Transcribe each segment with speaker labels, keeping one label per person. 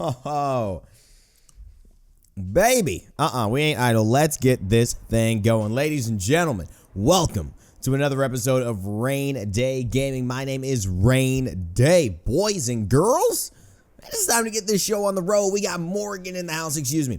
Speaker 1: Oh, baby. We ain't idle. Let's get this thing going. Ladies and gentlemen, welcome to another episode of Raynday Gaming. My name is Raynday. Boys and girls, it's time to get this show on the road. We got Morrigan in the house, excuse me.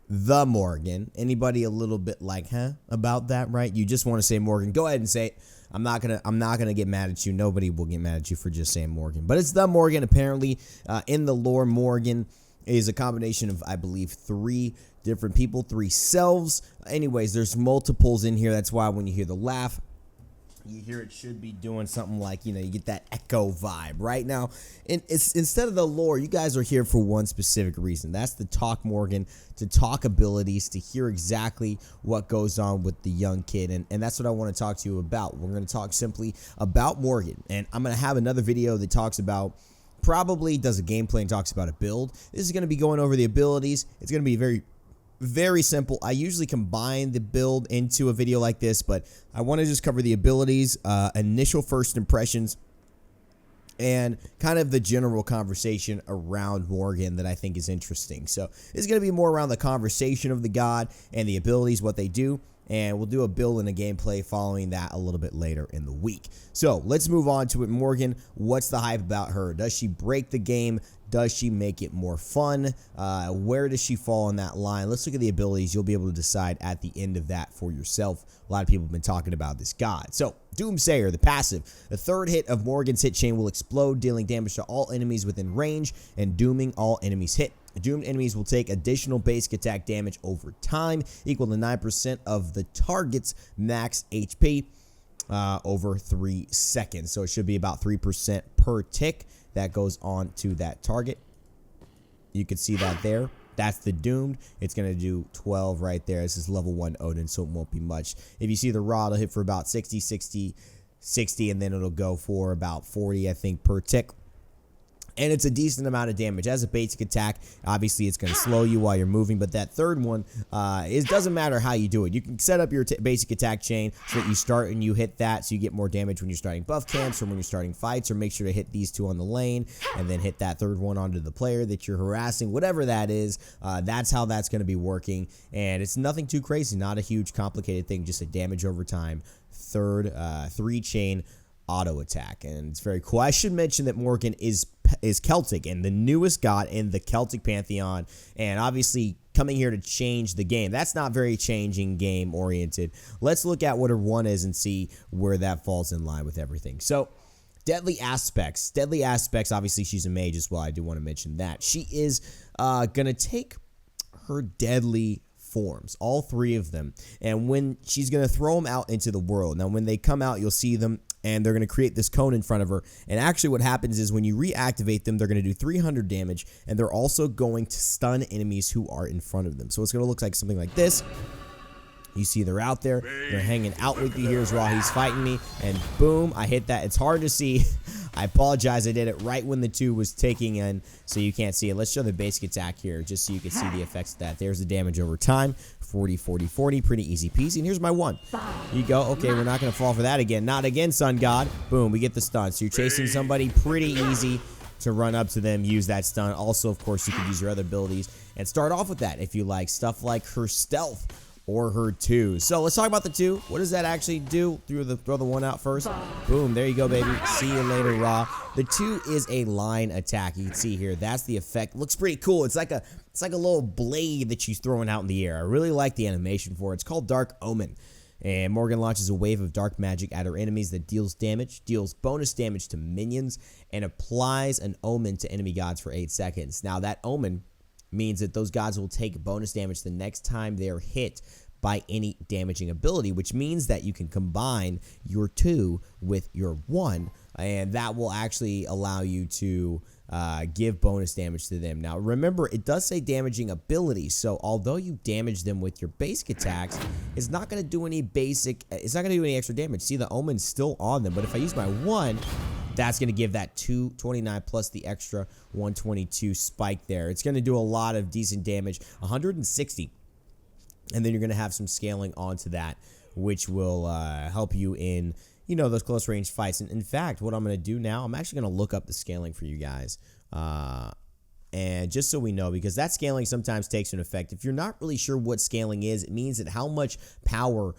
Speaker 1: The Morrigan. Anybody a little bit like, about that, right? You just want to say Morrigan. Go ahead and say it. I'm not gonna get mad at you. Nobody will get mad at you for just saying Morrigan. But it's the Morrigan. Apparently, in the lore, Morrigan is a combination of, I believe, 3 different people, 3 selves. Anyways, there's multiples in here. That's why when you hear the laugh, you hear it should be doing something like, you get that echo vibe. Right now, instead of the lore, you guys are here for one specific reason. That's to talk Morrigan, to talk abilities, to hear exactly what goes on with the young kid. And that's what I want to talk to you about. We're going to talk simply about Morrigan. And I'm going to have another video that talks about, probably does a gameplay and talks about a build. This is going to be going over the abilities. It's going to be very simple. I usually combine the build into a video like this, but I want to just cover the abilities, initial first impressions, and kind of the general conversation around Morrigan that I think is interesting. So it's going to be more around the conversation of the god and the abilities, what they do, and we'll do a build and a gameplay following that a little bit later in the week. So let's move on to it. Morrigan, what's the hype about her? Does she break the game? Does she make it more fun? Where does she fall on that line? Let's look at the abilities. You'll be able to decide at the end of that for yourself. A lot of people have been talking about this god. So, Doomsayer, the passive. The 3rd hit of Morrigan's hit chain will explode, dealing damage to all enemies within range and dooming all enemies hit. Doomed enemies will take additional basic attack damage over time, equal to 9% of the target's max HP over 3 seconds. So it should be about 3% per tick that goes on to that target. You can see that there. That's the doomed. It's going to do 12 right there. This is level 1 Odin, so it won't be much. If you see the raw, it'll hit for about 60, and then it'll go for about 40, I think, per tick. And it's a decent amount of damage. As a basic attack, obviously it's going to slow you while you're moving, but that 3rd one, it doesn't matter how you do it. You can set up your basic attack chain so that you start and you hit that, so you get more damage when you're starting buff camps or when you're starting fights, or make sure to hit these 2 on the lane and then hit that 3rd one onto the player that you're harassing, whatever that is. That's how that's going to be working, and it's nothing too crazy, not a huge complicated thing, just a damage over time, 3 chain auto attack, and it's very cool. I should mention that Morrigan is Celtic and the newest god in the Celtic Pantheon, and obviously coming here to change the game. That's not very changing game oriented. Let's look at what her 1 is and see where that falls in line with everything. So deadly aspects, obviously she's a mage as well. I do want to mention that she is gonna take her deadly forms, all 3 of them, and when she's gonna throw them out into the world. Now when they come out, you'll see them, and they're going to create this cone in front of her. And actually what happens is when you reactivate them, they're going to do 300 damage, and they're also going to stun enemies who are in front of them. So it's going to look like something like this. You see they're out there. They're hanging out with you. Here's while he's fighting me, and boom, I hit that. It's hard to see. I apologize. I did it right when the 2 was taking in, so you can't see it. Let's show the basic attack here just so you can see the effects of that. There's the damage over time. 40, 40, 40. Pretty easy peasy. And here's my 1. You go. Okay, we're not going to fall for that again. Not again, Sun God. Boom, we get the stun. So you're chasing somebody, pretty easy to run up to them, use that stun. Also, of course, you can use your other abilities and start off with that if you like. Stuff like her stealth or her 2. So let's talk about the 2. What does that actually do? Throw the 1 out first. Boom, there you go, baby. See you later, Raw. The 2 is a line attack. You can see here, that's the effect. Looks pretty cool. It's like a little blade that she's throwing out in the air. I really like the animation for it. It's called Dark Omen. And Morrigan launches a wave of dark magic at her enemies that deals bonus damage to minions, and applies an omen to enemy gods for 8 seconds. Now that omen means that those gods will take bonus damage the next time they're hit by any damaging ability, which means that you can combine your 2 with your 1, and that will actually allow you to give bonus damage to them. Now remember, it does say damaging abilities, so although you damage them with your basic attacks, it's not going to do any extra damage. See, the Omen's still on them, but if I use my 1, that's going to give that 229 plus the extra 122 spike there. It's going to do a lot of decent damage, 160. And then you're going to have some scaling onto that, which will help you in, those close range fights. And in fact, what I'm going to do now, I'm actually going to look up the scaling for you guys. And just so we know, because that scaling sometimes takes an effect. If you're not really sure what scaling is, it means that how much power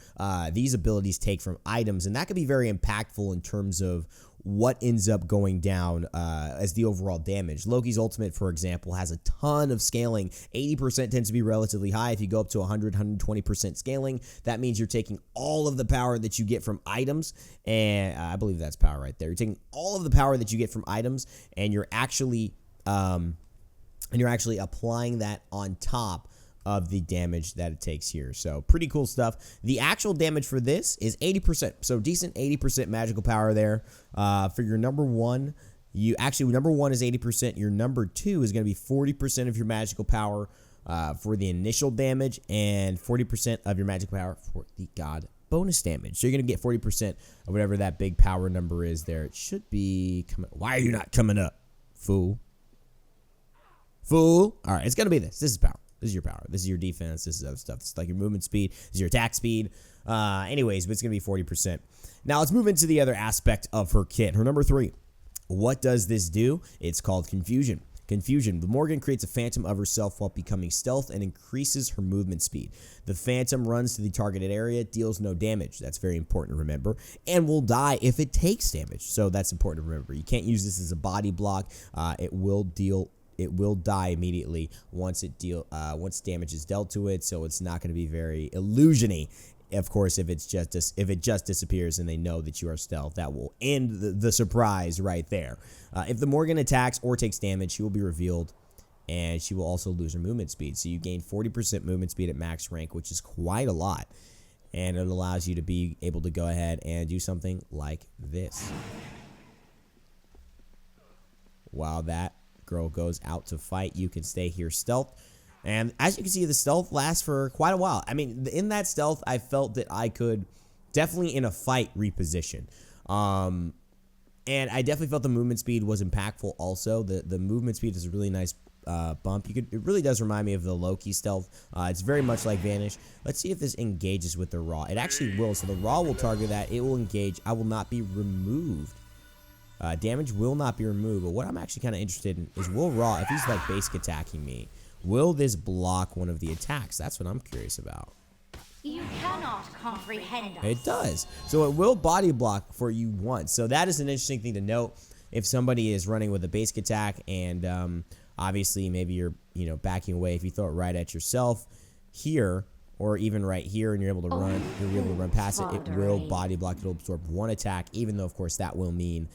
Speaker 1: these abilities take from items. And that can be very impactful in terms of what ends up going down as the overall damage. Loki's ultimate, for example, has a ton of scaling. 80% tends to be relatively high. If you go up to 100, 120% scaling, that means you're taking all of the power that you get from items. And I believe that's power right there. You're taking all of the power that you get from items, and you're actually applying that on top of the damage that it takes here. So pretty cool stuff. The actual damage for this is 80%. So decent 80% magical power there. For your number one, number one is 80%. Your number two is going to be 40% of your magical power for the initial damage, and 40% of your magical power for the god bonus damage. So you're going to get 40% of whatever that big power number is there. It should be coming. Why are you not coming up, fool? All right, it's going to be this. This is power. This is your power. This is your defense. This is other stuff. It's like your movement speed. This is your attack speed. Anyways, but it's going to be 40%. Now, let's move into the other aspect of her kit. Her number 3. What does this do? It's called Confusion. Confusion. The Morrigan creates a phantom of herself while becoming stealth and increases her movement speed. The phantom runs to the targeted area, deals no damage. That's very important to remember, and will die if it takes damage. So that's important to remember. You can't use this as a body block. It will die immediately once damage is dealt to it. So it's not going to be very illusiony. Of course, if it just disappears and they know that you are stealth, that will end the surprise right there. If the Morrigan attacks or takes damage, she will be revealed, and she will also lose her movement speed. So you gain 40% movement speed at max rank, which is quite a lot, and it allows you to be able to go ahead and do something like this. While that girl goes out to fight, you can stay here stealth. And as you can see, the stealth lasts for quite a while. I mean, in that stealth, I felt that I could definitely in a fight reposition. And I definitely felt the movement speed was impactful also. The movement speed is a really nice bump. It really does remind me of the Loki stealth. It's very much like Vanish. Let's see if this engages with the Raw. It actually will. So the Raw will target that. It will engage. I will not be removed. Damage will not be removed. But what I'm actually kind of interested in is, will Raw, if he's like basic attacking me, will this block one of the attacks? That's what I'm curious about.
Speaker 2: You cannot comprehend us.
Speaker 1: It does. So it will body block for you once. So that is an interesting thing to note. If somebody is running with a basic attack and obviously maybe you're backing away, if you throw it right at yourself here or even right here and you're able to run past it, it will body block. It'll absorb one attack, even though of course that will mean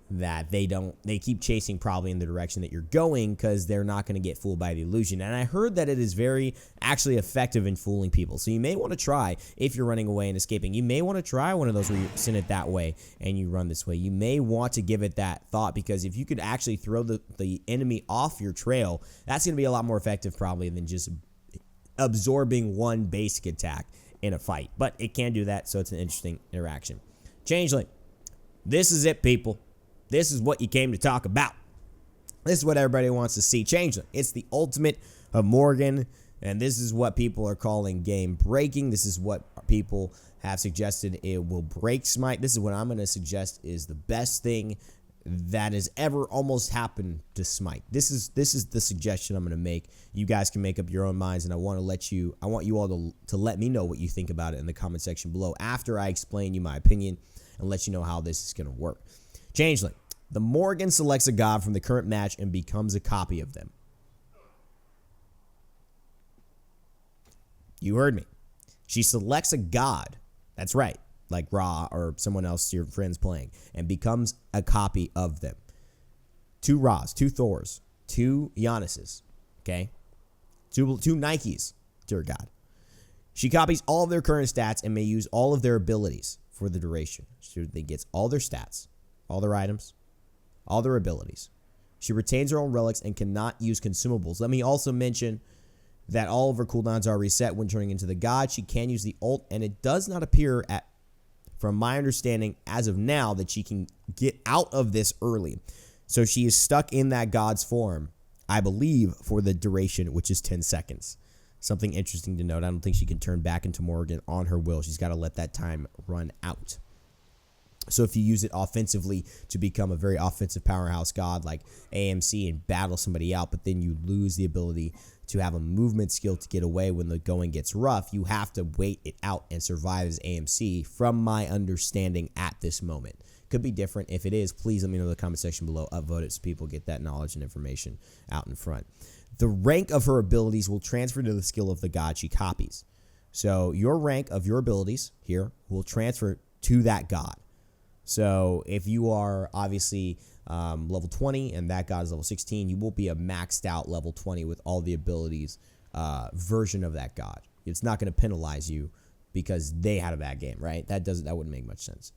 Speaker 1: that they keep chasing probably in the direction that you're going, because they're not going to get fooled by the illusion. And I heard that it is very actually effective in fooling people. So you may want to try, if you're running away and escaping, you may want to try one of those where you send it that way and you run this way. You may want to give it that thought, because if you could actually throw the enemy off your trail, that's going to be a lot more effective probably than just absorbing one basic attack in a fight. But it can do that, so it's an interesting interaction. Changeling. This is it, people. This is what you came to talk about. This is what everybody wants to see. Changeling. It's the ultimate of Morrigan, and this is what people are calling game breaking. This is what people have suggested it will break Smite. This is what I'm going to suggest is the best thing that has ever almost happened to Smite. This is the suggestion I'm going to make. You guys can make up your own minds, and I want you all to let me know what you think about it in the comment section below after I explain you my opinion and let you know how this is going to work. Changeling. The Morrigan selects a god from the current match and becomes a copy of them. You heard me. She selects a god. That's right. Like Ra or someone else your friend's playing, and becomes a copy of them. 2 Ras, 2 Thors, 2 Giannis's. Okay? 2 Nikes, dear God. She copies all of their current stats and may use all of their abilities for the duration. So they gets all their stats, all their items, all their abilities. She retains her own relics and cannot use consumables. Let me also mention that all of her cooldowns are reset when turning into the god. She can use the ult, and it does not appear, from my understanding as of now, that she can get out of this early. So she is stuck in that god's form, I believe, for the duration, which is 10 seconds. Something interesting to note. I don't think she can turn back into Morrigan on her will. She's got to let that time run out. So if you use it offensively to become a very offensive powerhouse god like AMC and battle somebody out, but then you lose the ability to have a movement skill to get away when the going gets rough, you have to wait it out and survive as AMC, from my understanding at this moment. Could be different. If it is, please let me know in the comment section below. Upvote it so people get that knowledge and information out in front. The rank of her abilities will transfer to the skill of the god she copies. So your rank of your abilities here will transfer to that god. So if you are obviously level 20 and that god is level 16, you will be a maxed out level 20 with all the abilities version of that god. It's not going to penalize you because they had a bad game, right? That wouldn't make much sense.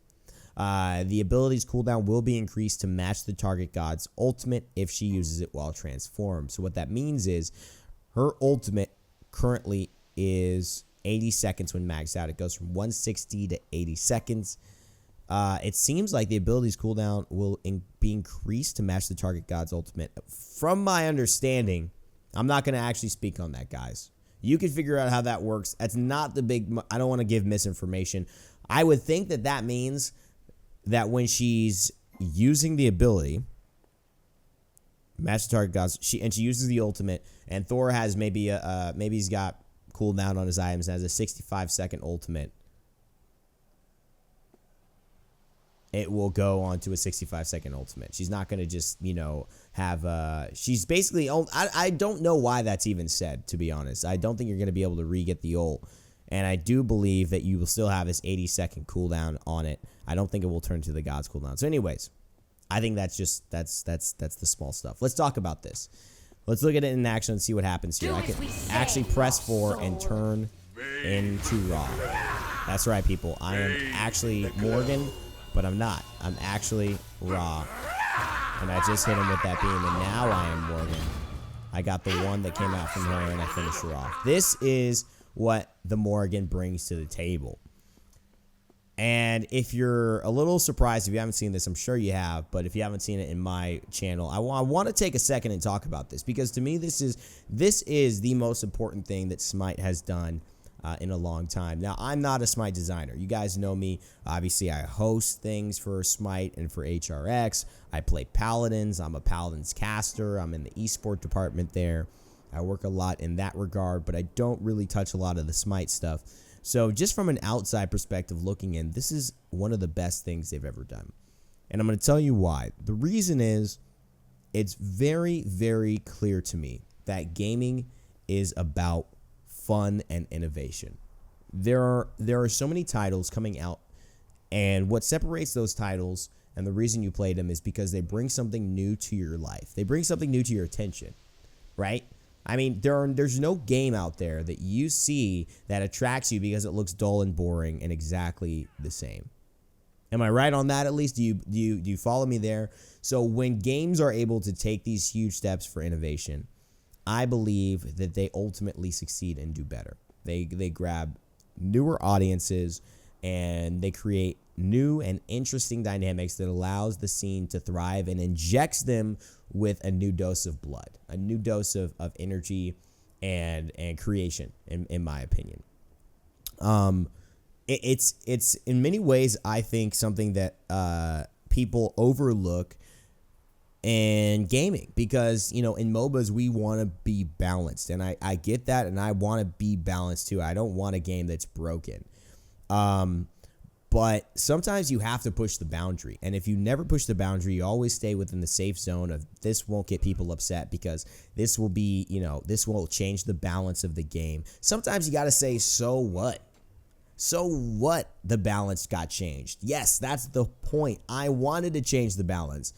Speaker 1: The ability's cooldown will be increased to match the target god's ultimate if she uses it while transformed. So what that means is her ultimate currently is 80 seconds when maxed out. It goes from 160 to 80 seconds. It seems like the ability's cooldown will be increased to match the target god's ultimate. From my understanding, I'm not going to actually speak on that, guys. You can figure out how that works. That's not the big... I don't want to give misinformation. I would think that that means that when she's using the ability, match the target gods, she uses the ultimate, and Thor has maybe he's got cooldown on his items and has a 65-second ultimate. It will go on to a 65-second ultimate. She's not going to just, have... she's basically... I don't know why that's even said, to be honest. I don't think you're going to be able to re-get the ult. And I do believe that you will still have this 80-second cooldown on it. I don't think it will turn to the God's cooldown. So anyways, I think that's the small stuff. Let's talk about this. Let's look at it in action and see what happens here. I can actually press 4 and turn into Raw. That's right, people. I am actually Morrigan, but I'm not. I'm actually Raw. And I just hit him with that beam, and now I am Morrigan. I got the one that came out from her, and I finished her off. This is what the Morrigan brings to the table. And if you're a little surprised, if you haven't seen this, I'm sure you have, but if you haven't seen it in my channel, I want to take a second and talk about this, because to me, this is the most important thing that SMITE has done in a long time. Now, I'm not a SMITE designer. You guys know me. Obviously, I host things for SMITE and for HRX. I play Paladins. I'm a Paladins caster. I'm in the esports department there. I work a lot in that regard, but I don't really touch a lot of the SMITE stuff. So just from an outside perspective looking in, this is one of the best things they've ever done. And I'm going to tell you why. The reason is it's very, very clear to me that gaming is about fun and innovation. There are so many titles coming out, and what separates those titles and the reason you play them is because they bring something new to your life. They bring something new to your attention, right? I mean, there's no game out there that you see that attracts you because it looks dull and boring and exactly the same. Am I right on that at least? Do you follow me there? So when games are able to take these huge steps for innovation, I believe that they ultimately succeed and do better. They grab newer audiences and they create new and interesting dynamics that allows the scene to thrive and injects them with a new dose of blood, a new dose of energy and creation, in my opinion. It's in many ways, I think, something that people overlook in gaming, because in MOBAs we want to be balanced, and I get that, and I want to be balanced too. I don't want a game that's broken. But sometimes you have to push the boundary. And if you never push the boundary, you always stay within the safe zone of this won't get people upset because this will be, this will change the balance of the game. Sometimes you got to say, so what? So what? The balance got changed. Yes, that's the point. I wanted to change the balance.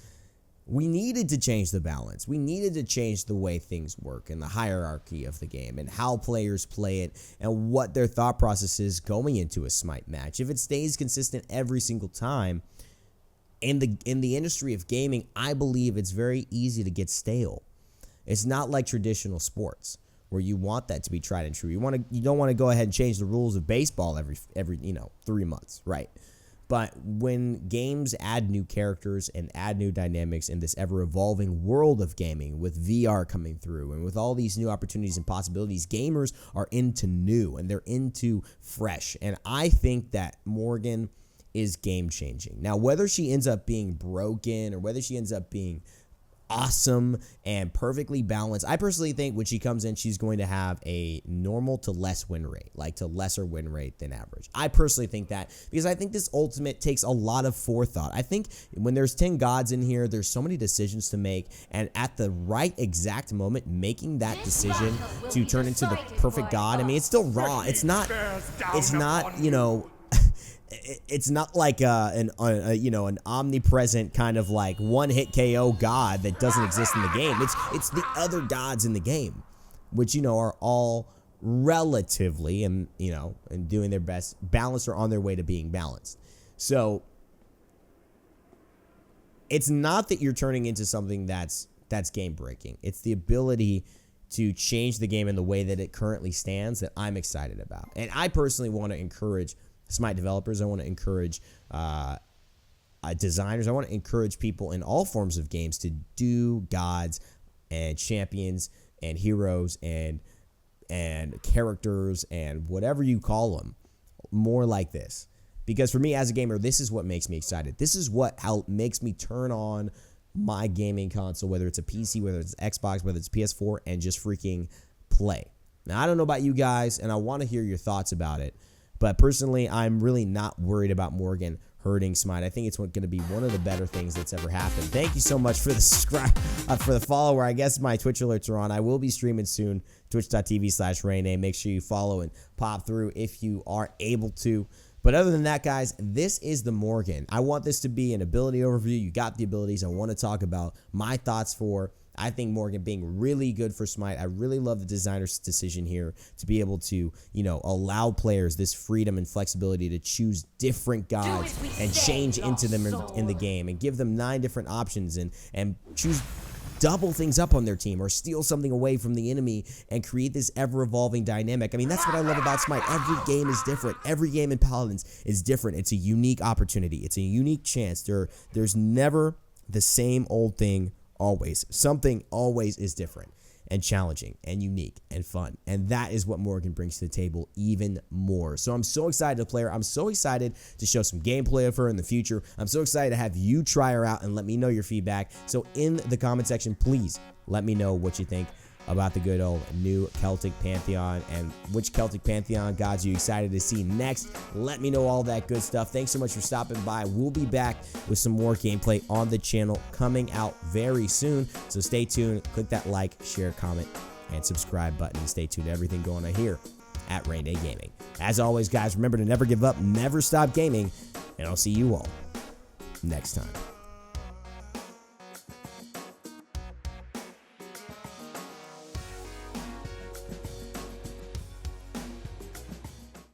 Speaker 1: We needed to change the balance. We needed to change the way things work and the hierarchy of the game and how players play it and what their thought process is going into a SMITE match. If it stays consistent every single time in the industry of gaming, I believe it's very easy to get stale. It's not like traditional sports where you want that to be tried and true. You don't want to go ahead and change the rules of baseball every 3 months, right? But when games add new characters and add new dynamics in this ever-evolving world of gaming, with VR coming through and with all these new opportunities and possibilities, gamers are into new and they're into fresh. And I think that Morrigan is game changing. Now, whether she ends up being broken or whether she ends up being awesome and perfectly balanced, I personally think when she comes in, she's going to have a normal to less win rate, like to lesser win rate than average. I personally think that because I think this ultimate takes a lot of forethought. I think when there's 10 gods in here, there's so many decisions to make, and at the right exact moment, making that decision to turn into the perfect god. I mean, it's still raw. It's not, you know, it's not like an omnipresent kind of like one-hit KO god that doesn't exist in the game. It's the other gods in the game, which, you know, are all relatively and doing their best, balanced or on their way to being balanced. So it's not that you're turning into something that's game breaking. It's the ability to change the game in the way that it currently stands that I'm excited about. And I personally want to encourage SMITE developers. I want to encourage designers. I want to encourage people in all forms of games to do gods and champions and heroes and characters and whatever you call them more like this. Because for me as a gamer, this is what makes me excited. This is what makes me turn on my gaming console, whether it's a PC, whether it's Xbox, whether it's PS4, and just freaking play. Now, I don't know about you guys, and I want to hear your thoughts about it. But personally, I'm really not worried about Morrigan hurting SMITE. I think it's going to be one of the better things that's ever happened. Thank you so much for the subscribe, for the follower. I guess my Twitch alerts are on. I will be streaming soon, twitch.tv/Raynday. Make sure you follow and pop through if you are able to. But other than that, guys, this is the Morrigan. I want this to be an ability overview. You got the abilities. I want to talk about my thoughts for, I think, Morrigan being really good for SMITE. I really love the designer's decision here to be able to, allow players this freedom and flexibility to choose different gods and change into them in the game and give them 9 different options and choose double things up on their team or steal something away from the enemy and create this ever-evolving dynamic. I mean, that's what I love about SMITE. Every game is different. Every game in Paladins is different. It's a unique opportunity. It's a unique chance. There's never the same old thing always. Something always is different and challenging and unique and fun. And that is what Morrigan brings to the table even more. So I'm so excited to play her. I'm so excited to show some gameplay of her in the future. I'm so excited to have you try her out and let me know your feedback. So in the comment section, please let me know what you think about the good old new Celtic Pantheon and which Celtic Pantheon gods you're excited to see next. Let me know all that good stuff. Thanks so much for stopping by. We'll be back with some more gameplay on the channel coming out very soon. So stay tuned. Click that like, share, comment, and subscribe button. And stay tuned to everything going on here at Raynday Gaming. As always, guys, remember to never give up, never stop gaming, and I'll see you all next time.